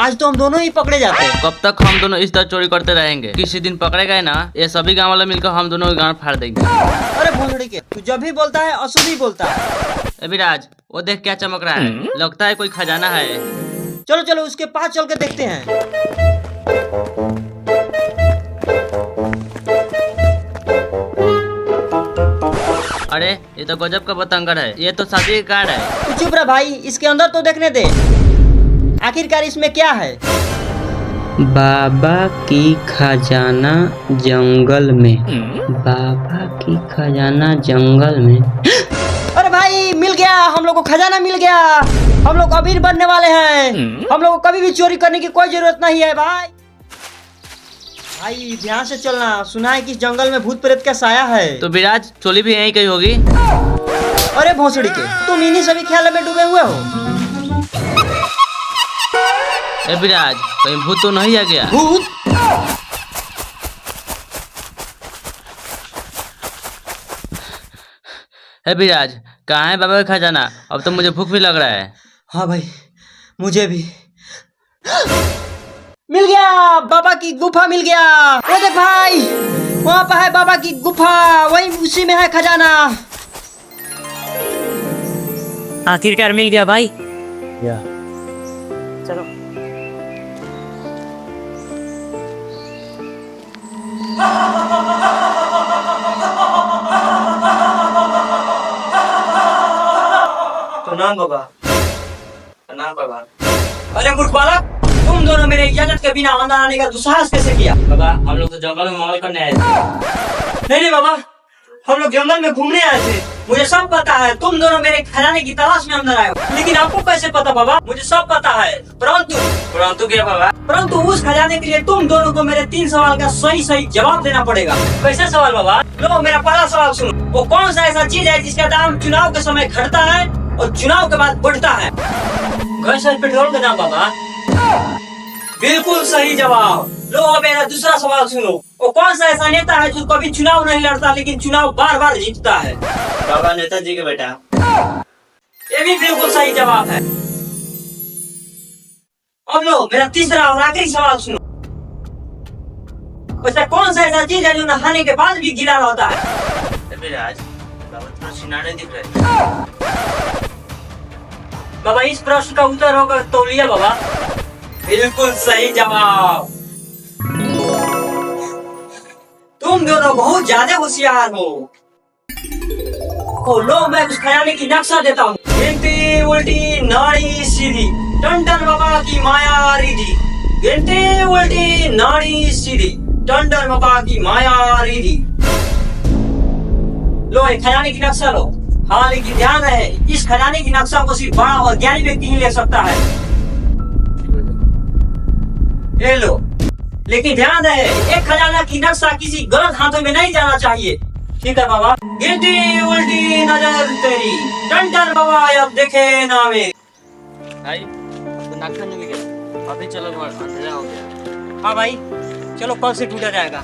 आज तो हम दोनों ही पकड़े जाते हैं। कब तक हम दोनों इस तरह चोरी करते रहेंगे? किसी दिन पकड़े गए ना, ये सभी गाँव वाले मिलकर हम दोनों की गाँव फाड़ देंगे। अरे भोसड़ी के, तू जब भी बोलता है अशुभ ही बोलता है। अभिराज, वो देख क्या चमक रहा है, लगता है कोई खजाना है। चलो चलो उसके पास चल के देखते हैं। अरे ये तो गजब का बतंगड़ है, ये तो शादी का कार्ड है। तू चुप रह भाई, इसके अंदर तो देखने दे, आखिरकार इसमें क्या है। बाबा की खजाना जंगल में, बाबा की खजाना जंगल में। अरे भाई मिल गया, हम लोग को खजाना मिल गया। हम लोग अमीर बनने वाले हैं। हम लोग को कभी भी चोरी करने की कोई जरूरत नहीं है भाई। भाई ध्यान से चलना, सुना है कि इस जंगल में भूत प्रेत का साया है। तो विराज, चोली भी यहीं कहीं होगी। अरे भोसड़ी के, तुम इन्हीं सभी ख्यालों में डूबे हुए हो। ए विराज, कहीं भूत तो नहीं आ गया? भूत? ए विराज, कहाँ है बाबा का खजाना? अब तो मुझे भूख भी लग रहा है। हाँ भाई, मुझे भी। मिल गया, बाबा की गुफा मिल गया। वो देख भाई, वहाँ पर है बाबा की गुफा, वही उसी में है खजाना। आखिरकार मिल गया भाई। चलो। प्रणाम बाबा। प्रणाम बाबा। अरे मूर्ख बालक, तुम दोनों मेरे इजाजत के बिना अंदर आने का दुस्साहस कैसे किया? बाबा, हम लोग तो जंगल में मंगल करने आए थे। नहीं बाबा, हम लोग जंगल में घूमने आए थे। मुझे सब पता है, तुम दोनों मेरे खजाने की तलाश में अंदर आए हो। लेकिन आपको कैसे पता बाबा? मुझे सब पता है। परंतु क्या बाबा? परंतु उस खजाने के लिए तुम दोनों को मेरे 3 सवाल का सही सही जवाब देना पड़ेगा। कैसे सवाल बाबा? लो मेरा पहला सवाल सुनो। वो कौन सा ऐसा चीज है जिसका दाम चुनाव के समय घटता है और चुनाव के बाद बढ़ता है? गैस और पेट्रोल का दाम बाबा। बिल्कुल सही जवाब। लो मेरा दूसरा सवाल सुनो। वो कौन सा ऐसा नेता है जो कभी चुनाव नहीं लड़ता लेकिन चुनाव बार बार जीतता है? बाबा, नेताजी के बेटा। ये भी बिल्कुल सही जवाब है। अब लो मेरा तीसरा और आखिरी सवाल सुनो। वैसे कौन सा ऐसा चीज है जो नहाने के बाद भी गीला रहता है? विराज, बाबा थोड़ा सिनारे दिख रहे। बाबा इस प्रश्न का उत्तर होगा तौलिया बाबा। बिल्कुल सही जवाब। तुम दोनों बहुत ज्यादा होशियार हो। लो मैं उस खजाने की नक्शा देता हूँ। गिनती उल्टी नाड़ी सीधी, टन टन बाबा की माया रिधी। गिनती उल्टी नाड़ी सीधी, टन टन बाबा की माया रिधी। लो एक खजाने की नक्शा लो। हाँ लेकिन ध्यान रहे, इस खजाने की नक्शा को सिर्फ बड़ा और ज्ञानी व्यक्ति ही ले सकता है। ले लो, लेकिन ध्यान रहे एक खजाना की नक्शा किसी गलत हाथों में नहीं जाना चाहिए। ठीक है बाबा? गिनती उल्टी नजर तेरी, टन टन बाबा अब देखे ना में। भाई, अब तो नक्शा मिल गया। अभी चलो, अंधेरा हो गया। हाँ भाई, चलो कल से टूटा जाएगा।